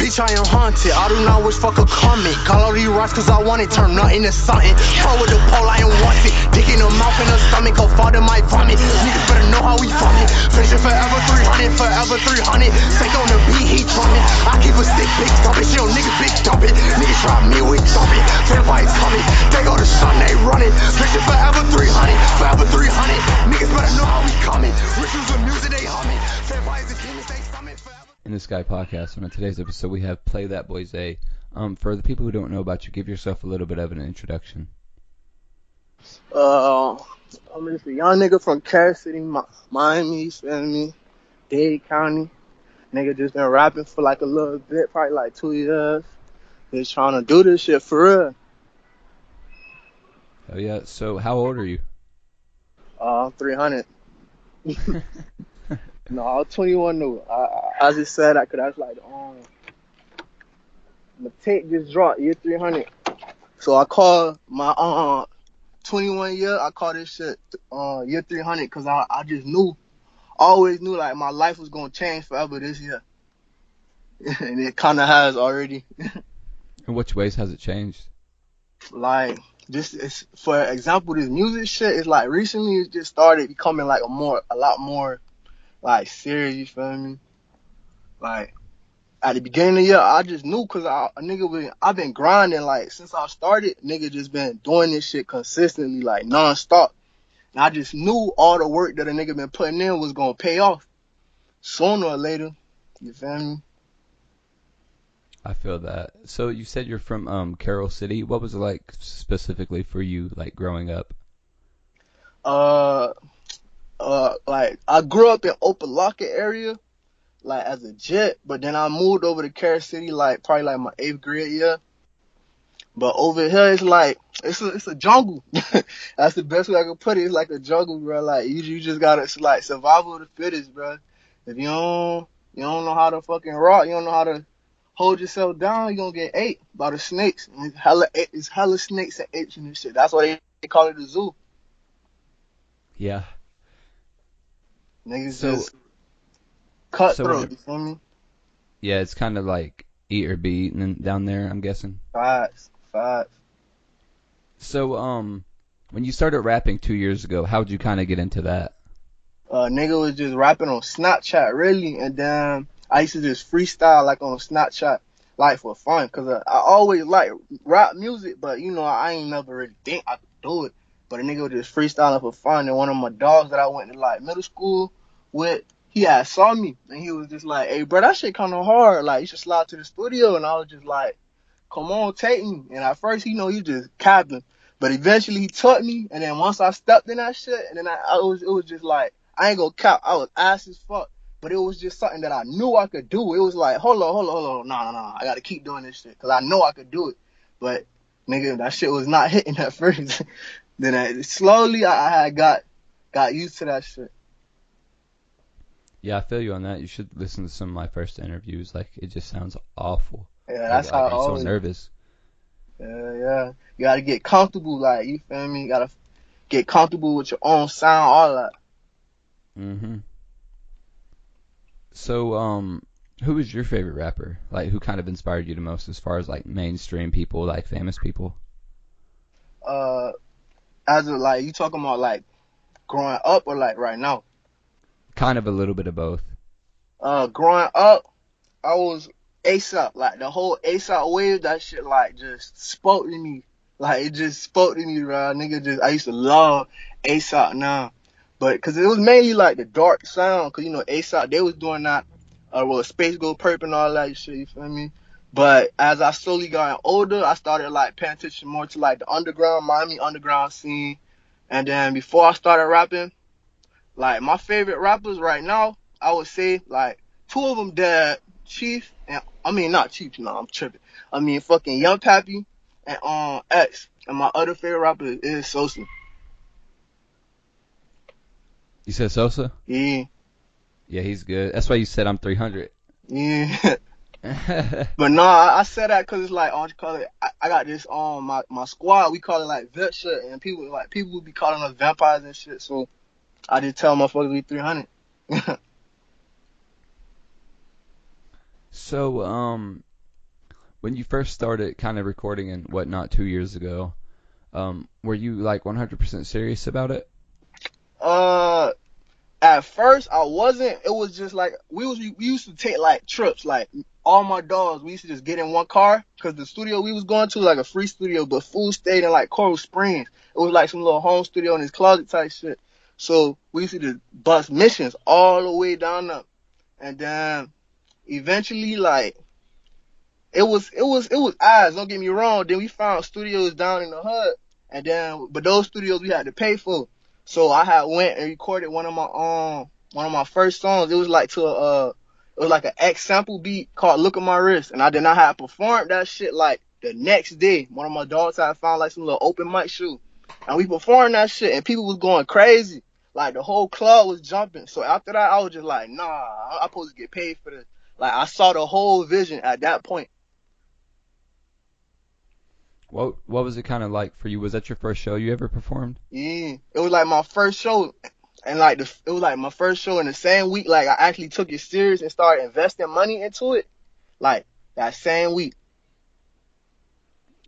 Bitch, I am haunted. I do not wish fuck a comment. Call all these rocks cause I want it. Turn nothing to something. Pro with the pole, I am wanted. Dick in the mouth and the stomach. Go father my vomit. Niggas better know how we from it. Finish it forever 300. Forever 300. Sink on the beat, he drumming. I keep a stick, big dump it. Shit on niggas, big dump it. Niggas try me, we dump it. Vampires coming. They go to sun, they running. Finish it forever 300. Forever 300. Niggas better know how we coming. Rituals of music, they humming. Vampires and demons, they summon forever. In the Sky Podcast, and on today's episode we have PlayThatBoiZay. For the people who don't know about you, give yourself a little bit of an introduction. I'm just a young nigga from Carol City, Miami, you feel me? Dade County. Nigga just been rapping for like a little bit, probably like 2 years. Just trying to do this shit for real. Oh yeah, so how old are you? I'm 300. No, I was 21 though. I just said that because that's like the tape just dropped, year 300. So I call my 21 year, I call this shit year 300 because I just always knew like my life was going to change forever this year. And it kind of has already. In which ways has it changed? Like, this is, for example, this music shit is like recently it just started becoming like a lot more like serious, you feel me? Like, at the beginning of the year, I just knew because I've been grinding like since I started. Nigga just been doing this shit consistently, like non-stop. And I just knew all the work that a nigga been putting in was gonna pay off sooner or later. You feel me? I feel that. So you said you're from Carol City. What was it like specifically for you, like growing up? Like I grew up in Opelika area, like as a jet, but then I moved over to Carol City like probably like my 8th grade year. But over here it's like it's a jungle. That's the best way I can put it. It's like a jungle, bro. Like you just gotta, it's like survival of the fittest, bro. If you don't know how to fucking rock, you don't know how to hold yourself down, you're gonna get ate by the snakes. And it's hella snakes and apes and this shit. That's why they call it a zoo. Yeah. Niggas just cutthroat, you feel me? Yeah, it's kind of like eat or be eaten down there, I'm guessing. Facts. So, when you started rapping 2 years ago, how'd you kind of get into that? Nigga was just rapping on Snapchat, really, and then I used to just freestyle like on Snapchat, like for fun, cause I always like rap music, but you know I ain't never really think I could do it. But a nigga was just freestyling for fun, and one of my dogs that I went to like middle school with, he had saw me, and he was just like, "Hey, bro, that shit kind of hard. Like, you should slide to the studio." And I was just like, "Come on, take me." And at first, he just capping, but eventually he took me, and then once I stepped in that shit, and then it was just like, I ain't gonna cap, I was ass as fuck, but it was just something that I knew I could do. It was like, hold on, nah, I gotta keep doing this shit, cause I know I could do it. But nigga, that shit was not hitting at first. Then slowly I got used to that shit. Yeah, I feel you on that. You should listen to some of my first interviews. Like, it just sounds awful. Yeah, that's how I I'm always. so nervous. Yeah. You gotta get comfortable, like, you feel me? You gotta get comfortable with your own sound, all that. Mm-hmm. So, who was your favorite rapper? Like, who kind of inspired you the most as far as, like, mainstream people, like, famous people? As of, like, you talking about, like, growing up or, like, right now? Kind of a little bit of both. Growing up, I was ASAP. Like, the whole ASAP wave, that shit, like, just spoke to me. Like, it just spoke to me, bro. Nigga, I used to love ASAP now. But, cause it was mainly, like, the dark sound. Cause, you know, ASAP, they was doing that, Space Go Perp and all that shit, you feel me? But as I slowly got older, I started, like, paying attention more to, like, the Miami underground scene. And then before I started rapping, like, my favorite rappers right now, I would say, like, 2 of them dead, Chief, and, not Chief, no, I'm tripping. Fucking Young Pappy and, X. And my other favorite rapper is Sosa. You said Sosa? Yeah. Yeah, he's good. That's why you said I'm 300. Yeah. But no, I said that because it's like, I got this my squad, we call it like vet shit, and people would be calling us vampires and shit, so I just tell motherfuckers we 300. So, When you first started kind of recording and whatnot 2 years ago, were you like 100% serious about it? Uh, at first I wasn't. It was just like we used to take like trips, like all my dogs. We used to just get in one car because the studio we was going to like a free studio, but Food stayed in like Coral Springs. It was like some little home studio in his closet type shit. So we used to just bust missions all the way down up, and then eventually like it was eyes. Don't get me wrong. Then we found studios down in the hood, and then but those studios we had to pay for. So I had went and recorded one of my first songs. It was like it was like an X sample beat called "Look at My Wrist," and I did not have performed that shit like the next day. One of my dogs had found like some little open mic shoe, and we performed that shit, and people was going crazy. Like the whole club was jumping. So after that, I was just like, nah, I'm supposed to get paid for this. Like I saw the whole vision at that point. What was it kind of like for you? Was that your first show you ever performed? Yeah, it was like my first show, and like it was like my first show in the same week. Like I actually took it serious and started investing money into it. Like that same week.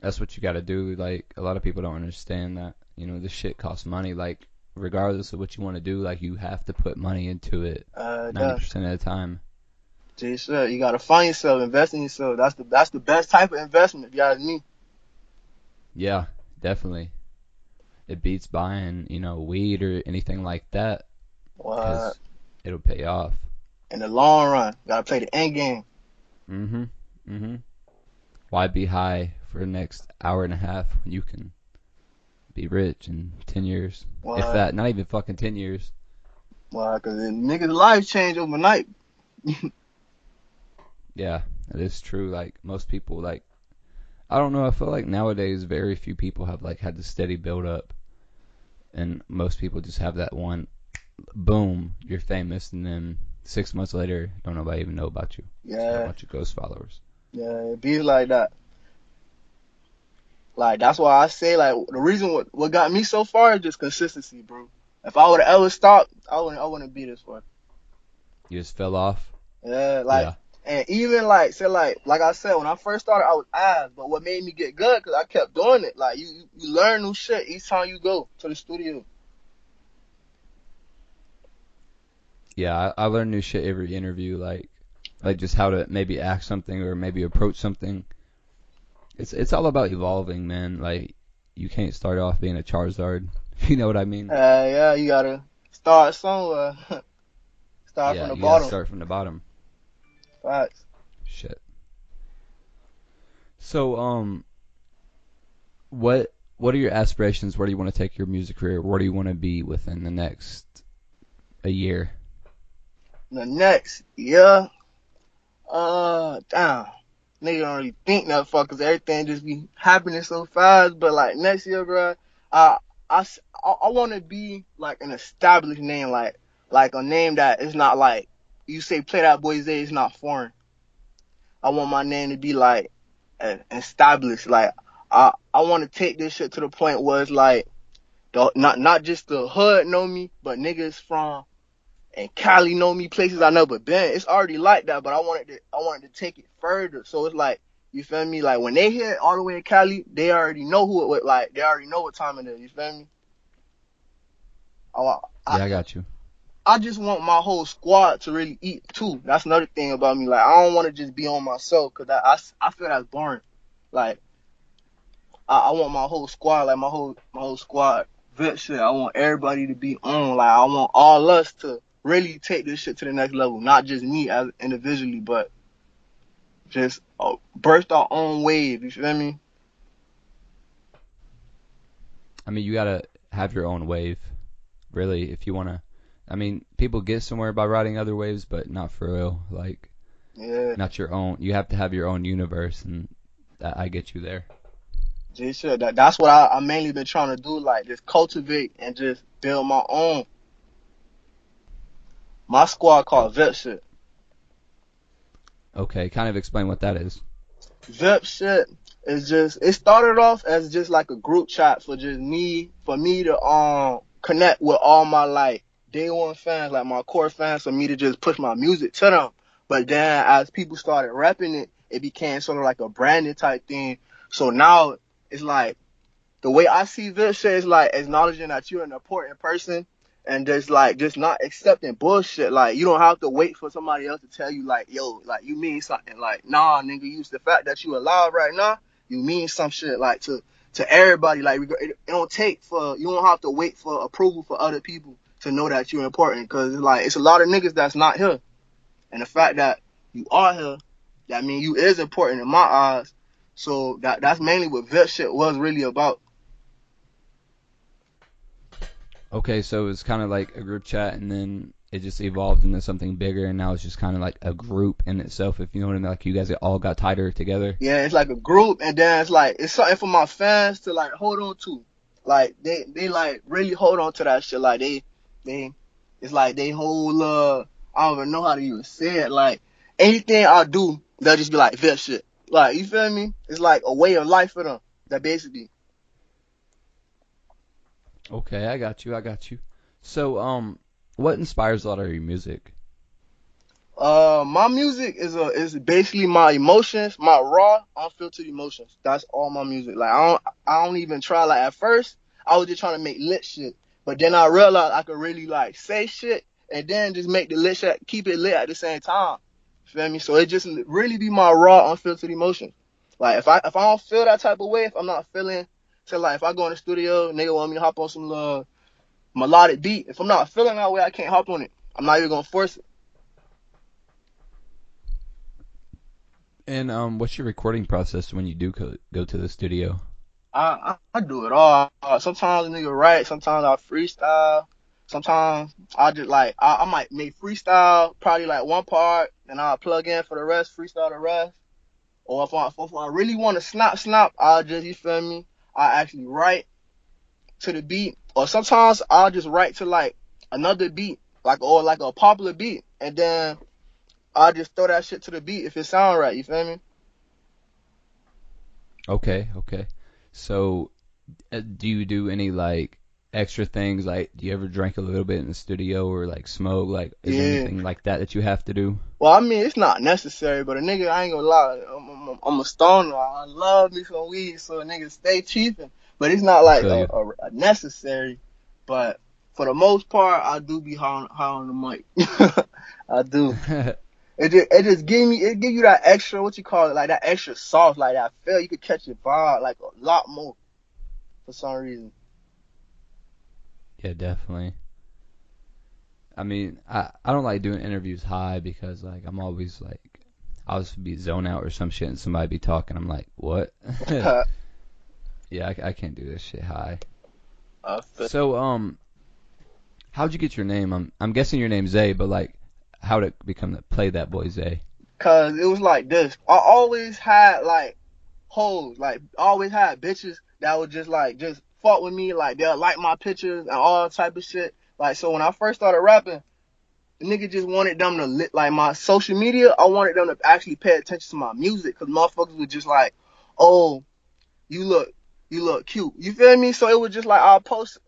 That's what you got to do. Like a lot of people don't understand that. This shit costs money. Like regardless of what you want to do, like you have to put money into it Yeah, 90% of the time. sure. You gotta find yourself, invest in yourself. That's the best type of investment, if you ask me. Yeah, definitely. It beats buying, weed or anything like that Uh, because it'll pay off. in the long run, gotta play the end game. Mm-hmm. Mm-hmm. Why be high for the next hour and a half when you can be rich in 10 years? If Well, that, not even fucking 10 years. cause the niggas' lives change overnight. Yeah, that is true. Like most people, like I don't know. I feel like nowadays very few people have like had the steady build up, and most people just have that one boom, you're famous, and then 6 months later, don't nobody even know about you. Just got a Yeah, bunch of ghost followers. yeah, it be like that. Like that's why I say like the reason what got me so far is just consistency, bro. If I would have ever stopped, I wouldn't be this far. You just fell off. Yeah, like Yeah, and even like I said when I first started I was ass, but what made me get good because I kept doing it. Like you learn new shit each time you go to the studio. yeah. I learn new shit every interview, like just how to maybe ask something or maybe approach something. It's all about evolving, man. Like you can't start off being a Charizard. You know what I mean? Yeah, you gotta start somewhere. Start from Yeah, the you gotta bottom. start from the bottom. Facts. Shit. So, what are your aspirations? Where do you want to take your music career? Where do you want to be within the next a year? The next year, damn. Nigga don't really think that far because everything just be happening so fast. But like next year, bro, I I want to be like an established name, like a name that is not like you say play that boy Zay is not foreign. I want my name to be like established. Like I want to take this shit to the point where it's like not just the hood know me, but niggas from and Cali know me, places I never been. It's already like that, but I wanted to take it further. So it's like, you feel me? Like when they hit all the way in Cali, they already know who it like. They already know what time it is. You feel me? I, I, Yeah, I got you. I just want my whole squad to really eat too. That's another thing about me. Like I don't want to just be on myself because I feel that's boring. Like I want my whole squad, like my whole squad vet shit. I want everybody to be on. Like I want all us to really take this shit to the next level. Not just me as individually, but just burst our own wave. You feel me? I mean, you gotta have your own wave, really, if you wanna. I mean, people get somewhere by riding other waves, but not for real. Like, Yeah, not your own. You have to have your own universe, and I get you there. just shit. That's what I mainly been trying to do. Like just cultivate and just build my own. My squad Oh, called vet shit. okay, kind of explain what that is. Vep shit is just it started off as just like a group chat for just me for me to connect with all my like day one fans, like my core fans, for me to just push my music to them. But then as people started rapping it, it became sort of like a branding type thing. So now it's like the way I see this shit is like acknowledging that you're an important person and just not accepting bullshit. Like you don't have to wait for somebody else to tell you like, yo, like you mean something. Like, nah, nigga, use the fact that you alive right now, you mean some shit like to everybody. Like it don't take for, you don't have to wait for approval for other people to know that you're important. Cause it's like, it's a lot of niggas that's not here. And the fact that you are here, that mean you is important in my eyes. So that's mainly what that shit was really about. Okay, so it was kind of like a group chat, and then it just evolved into something bigger, and now it's just kind of like a group in itself, if you know what I mean. Like you guys all got tighter together. Yeah, it's like a group, and then it's like, it's something for my fans to like hold on to. Like they like really hold on to that shit. Like they it's like they whole I don't even know how to even say it. Like anything I do, they'll just be like that shit. Like, you feel me? It's like a way of life for them. That basically. Okay, I got you. So, what inspires a lot of your music? My music is basically my emotions, my raw, unfiltered emotions. That's all my music. Like I don't even try. Like at first, I was just trying to make lit shit, but then I realized I could really like say shit and then just make the lit shit, keep it lit at the same time. Feel me? So it just really be my raw, unfiltered emotions. Like if I don't feel that type of way, if I'm not feeling, so like if I go in the studio, nigga want me to hop on some melodic beat. If I'm not feeling that way, I can't hop on it. I'm not even gonna force it. And what's your recording process when you do go to the studio? I do it all. Sometimes a nigga write, sometimes I freestyle, sometimes I just like I might make freestyle probably like one part, and I'll plug in for the rest, freestyle the rest. Or if I really want to snap, I'll just, you feel me? I actually write to the beat, or sometimes I'll just write to like another beat, like or like a popular beat, and then I'll just throw that shit to the beat if it sound right. You feel me? Okay. So, do you do any like extra things? Like, do you ever drink a little bit in the studio or like smoke? Like, is there Yeah. anything like that you have to do? Well, I mean, it's not necessary, but a nigga, I ain't gonna lie, I'm a stoner. I love me some weed, so a nigga stay cheaping. But it's not I like feel you. a necessary. But for the most part, I do be high on the mic. I do. It just give you that extra, what you call it, like that extra sauce, like that feel. You could catch your vibe like a lot more for some reason. Yeah, definitely. I mean, I don't like doing interviews high because like I'm always like I'll just be zone out or some shit and somebody be talking. I'm like, what? Yeah, I can't do this shit high. So, how'd you get your name? I'm guessing your name's Zay, but like, how'd it become the PlayThatBoiZay? Cause it was like this. I always had like hoes, like always had bitches that would just fuck with me, like they'll like my pictures and all type of shit. Like so when I first started rapping, the nigga just wanted them to like my social media. I wanted them to actually pay attention to my music, cause motherfuckers were just like, oh, you look cute. You feel me? So it was just like I'll post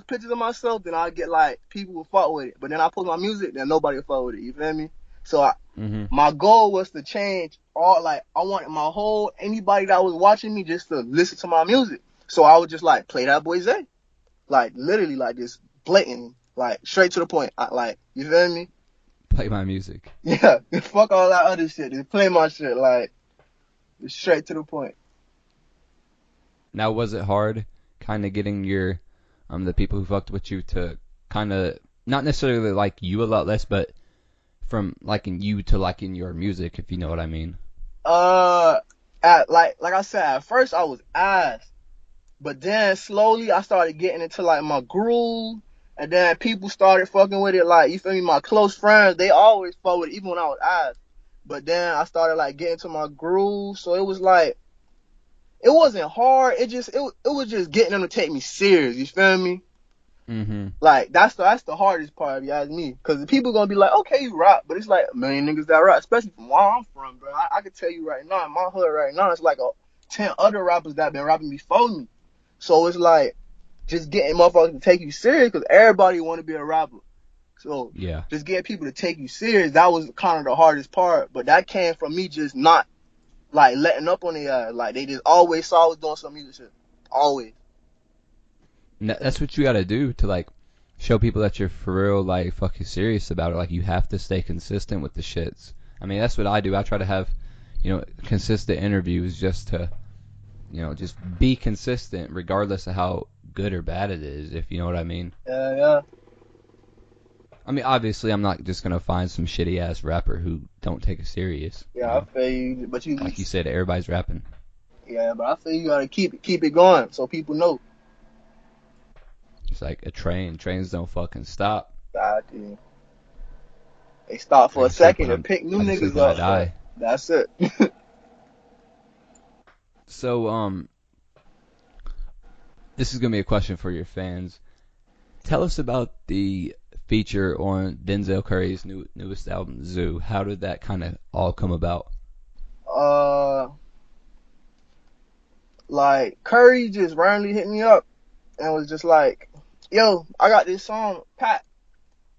pictures of myself, then I'll get like people will fuck with it. But then I post my music, then nobody will fuck with it. You feel me? So my goal was to change all, like I wanted my whole, anybody that was watching me just to listen to my music. So I would just like play that boy Zay. Like literally like this blatant, like straight to the point. Like, you feel me? Play my music. Yeah, fuck all that other shit. Just play my shit, like straight to the point. Now, was it hard kind of getting your the people who fucked with you to kind of not necessarily like you a lot less, but from liking you to liking your music, if you know what I mean? Like I said, at first I was ass, but then slowly I started getting into like my groove, and then people started fucking with it. Like, you feel me? My close friends, they always fuck with it, even when I was ass. But then I started like getting to my groove, so it was like, it wasn't hard. It was just getting them to take me serious. You feel me? Like that's the hardest part, if you ask me, because the people gonna be like, okay, you rap, but it's like a million niggas that rap, especially from where I'm from, bro. I can tell you right now, in my hood right now, it's like 10 other rappers that been rapping before me. So it's like just getting motherfuckers to take you serious, because everybody want to be a rapper. So Yeah. just getting people to take you serious, that was kind of the hardest part. But that came from me just not like letting up on the like they just always saw I was doing some music shit. Always. That's what you gotta do to like show people that you're for real, like fucking serious about it. Like you have to stay consistent with the shits. I mean, that's what I do. I try to have, consistent interviews just to, just be consistent regardless of how good or bad it is, if you know what I mean. Yeah. I mean, obviously, I'm not just gonna find some shitty ass rapper who don't take it serious. Yeah, I feel you, but you like you said, everybody's rapping. Yeah, but I feel you gotta keep it going so people know. It's like a train. Trains don't fucking stop. Dude. They stop for a second and pick new niggas up. Die. That's it. So, this is gonna be a question for your fans. Tell us about the feature on Denzel Curry's newest album, Zoo. How did that kind of all come about? Like Curry just randomly hit me up and was just like, "Yo, I got this song, Pat.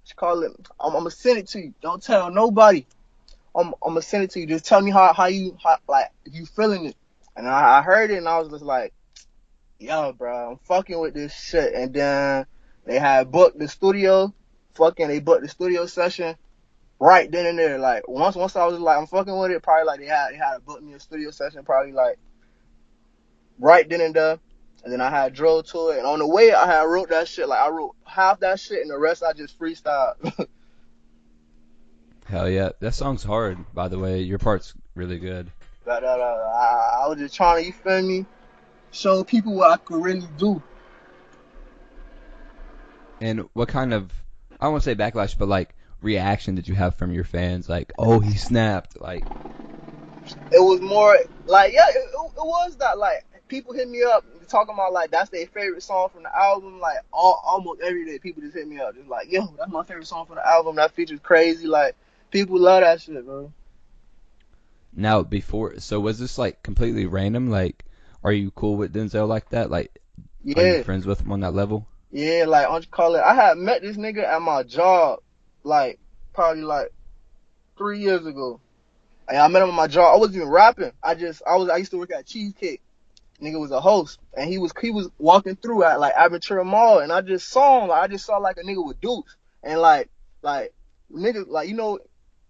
Just call it. I'm gonna send it to you. Don't tell nobody. I'm gonna send it to you. Just tell me how like if you feeling it." And I heard it and I was just like, "Yo, bro, I'm fucking with this shit." And then they had booked the studio. They booked the studio session right then and there. Like once I was like, I'm fucking with it. Probably like they had to book me a studio session. Probably like right then and there. And then I had drove to it. And on the way, I had wrote that shit. Like I wrote half that shit and the rest I just freestyled. Hell yeah, that song's hard. By the way, your part's really good. I was just trying to, you feel me, show people what I could really do. And what kind of, I don't want to say backlash, but like reaction did you have from your fans? Like, oh, he snapped. Like, it was more like, yeah, it was that. Like, people hit me up talking about like that's their favorite song from the album. Like almost every day, people just hit me up, just like, yo, that's my favorite song from the album. That feature's crazy. Like, people love that shit, bro. Now, so was this like completely random? Like, are you cool with Denzel like that? Like, yeah. Are you friends with him on that level? Yeah, like, I had met this nigga at my job, like, probably like 3 years ago. And I met him at my job. I wasn't even rapping. I used to work at Cheesecake. Nigga was a host, and he was walking through at like Aventura Mall, and I just saw him. Like, I just saw like a nigga with dukes, and like niggas, like, you know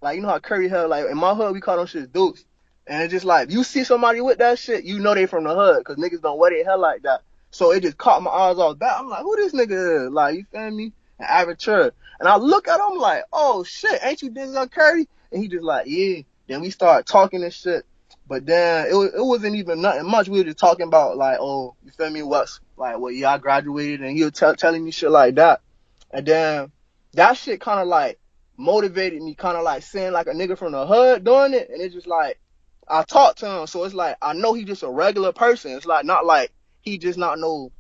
how Curry had, like, in my hood we call them shit dukes, and it's just like, you see somebody with that shit, you know they from the hood, cause niggas don't wear their hair like that. So it just caught my eyes off that. I'm like, who this nigga is? Like, you feel me? And Aventura, and I look at him like, oh shit, ain't you Denzel Curry? And he just like, yeah. Then we start talking and shit. But then it wasn't even nothing much. We were just talking about like, oh, you feel me? What year I graduated, and he was telling me shit like that. And then that shit kind of like motivated me, kind of like seeing like a nigga from the hood doing it, and it's just like I talked to him, so it's like I know he just a regular person. It's like not like he just not no.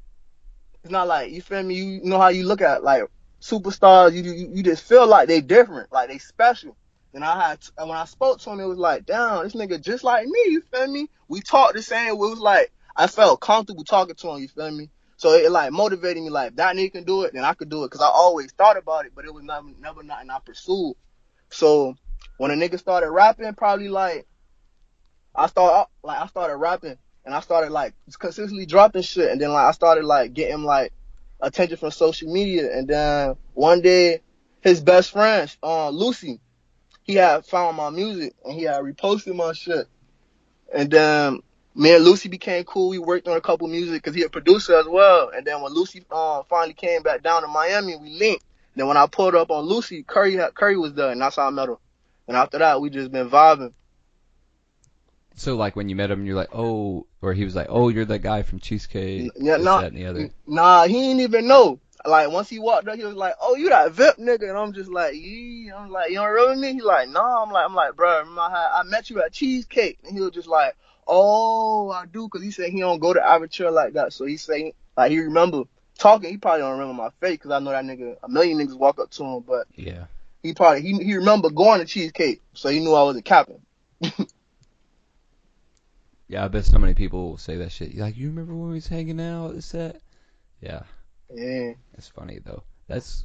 It's not like, you feel me? You know how you look at like superstars, you just feel like they different, like they special. And when I spoke to him, it was like, damn, this nigga just like me, you feel me? We talked the same. It was like, I felt comfortable talking to him, you feel me? So it like motivated me, like, if that nigga can do it, then I could do it. Cause I always thought about it, but it was never nothing I pursued. So when a nigga started rapping, probably like, I started rapping, and I started like consistently dropping shit. And then like I started like getting like attention from social media. And then one day his best friend, Lucy, he had found my music and he had reposted my shit. And then me and Lucy became cool. We worked on a couple music because he a producer as well. And then when Lucy finally came back down to Miami, we linked. Then when I pulled up on Lucy, Curry was there, and that's how I met him. And after that, we just been vibing. So like when you met him, you're like, oh, or he was like, oh, you're that guy from Cheesecake. Yeah, that and the other. Nah, he didn't even know. Like, once he walked up, he was like, oh, you that VIP nigga. And I'm just like, yeah. I'm like, you don't remember me? He's like, nah. I'm like, bro, I met you at Cheesecake. And he was just like, oh, I do. Because he said he don't go to Aventura like that. So he said, like, he remember talking. He probably don't remember my face because I know that nigga, a million niggas walk up to him. But yeah, he remember going to Cheesecake. So he knew I was a captain. Yeah, I bet so many people will say that shit. You're like, you remember when we was hanging out? This, that? Yeah. Yeah. That's funny, though. That's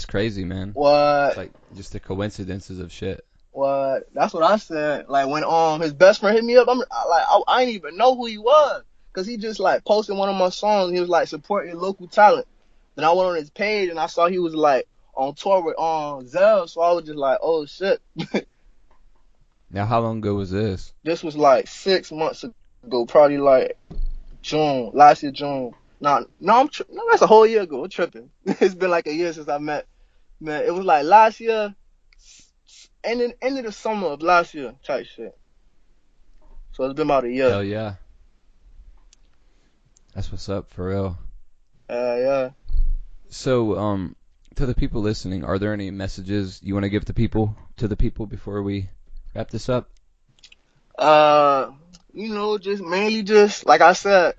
crazy, man. What? It's like just the coincidences of shit. What? That's what I said. Like when his best friend hit me up, I didn't even know who he was, cause he just like posted one of my songs. He was like support your local talent. Then I went on his page and I saw he was like on tour with Zell, so I was just like, oh shit. Now, how long ago was this? This was like 6 months ago, probably like June, last year June. No, that's a whole year ago. I'm tripping. It's been like a year since I met. Man, it was like last year, end of the summer of last year type shit. So it's been about a year. Hell yeah. That's what's up, for real. Yeah. So, to the people listening, are there any messages you want to give to the people before we wrap this up? Just mainly just like I said,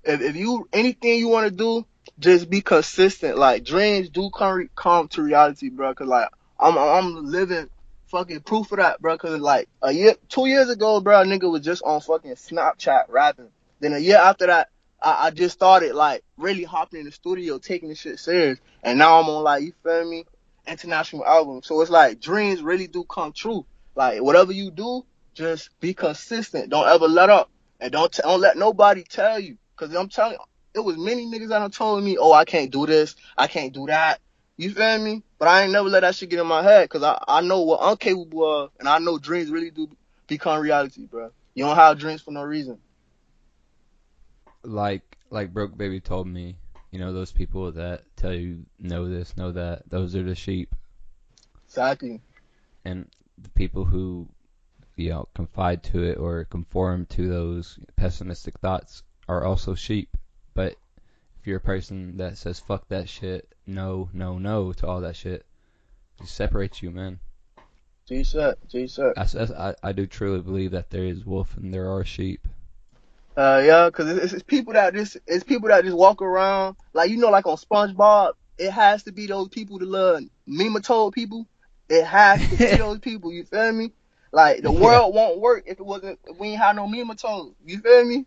if you anything you want to do, just be consistent. Like dreams do come to reality, bro. Cause like I'm living fucking proof of that, bro. Cause like 2 years ago, bro, a nigga was just on fucking Snapchat rapping. Then a year after that, I just started like really hopping in the studio, taking this shit serious. And now I'm on like, you feel me, international album. So it's like dreams really do come true. Like whatever you do, just be consistent. Don't ever let up. And don't let nobody tell you. Cause I'm telling you, it was many niggas that done told me, oh, I can't do this, I can't do that. You feel me? But I ain't never let that shit get in my head. Cause I know what I'm capable of. And I know dreams really do become reality, bro. You don't have dreams for no reason. Like Broke Baby told me, those people that tell you know this, know that, those are the sheep. Exactly. And the people who, confide to it or conform to those pessimistic thoughts are also sheep. But if you're a person that says fuck that shit, no, no, no to all that shit, it separates you, man. G-Set. I do truly believe that there is wolf and there are sheep. Yeah, cause it's people that just walk around like like on SpongeBob. It has to be those people, the little meme-toad people. It has to be those people. You feel me? Like the world won't work if we ain't have no meme-toad. You feel me?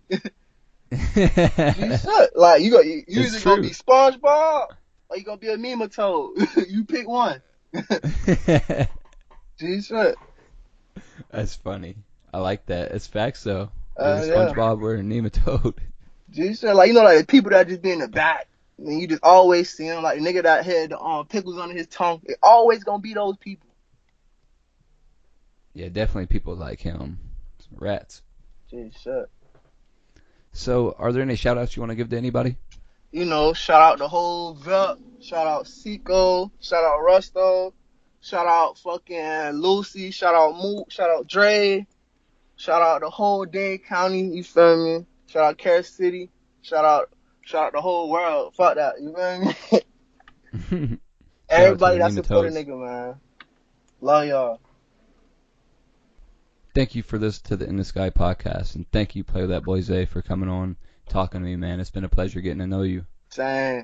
G-Set. Like you either gonna be SpongeBob or you gonna be a meme-toad. You pick one. G-Set. That's funny. I like that. It's facts though. Yeah. SpongeBob or a nematode. G-Set, like like the people that just be in the back, and you just always see them, like the nigga that had the pickles under his tongue. It always gonna be those people. Yeah, definitely people like him. Some rats. G-Set. So, are there any shout outs you want to give to anybody? Shout out the whole Vup, shout out Seco, shout out Rusto, shout out fucking Lucy, shout out Mook, shout out Dre, shout out the whole Dade County, you feel me? Shout out Carol City, shout out the whole world. Fuck that, you feel me? Everybody that support a nigga, man. Love y'all. Thank you for this to the In the Sky podcast, and thank you, PlayThatBoiZay, for coming on, talking to me, man. It's been a pleasure getting to know you. Same.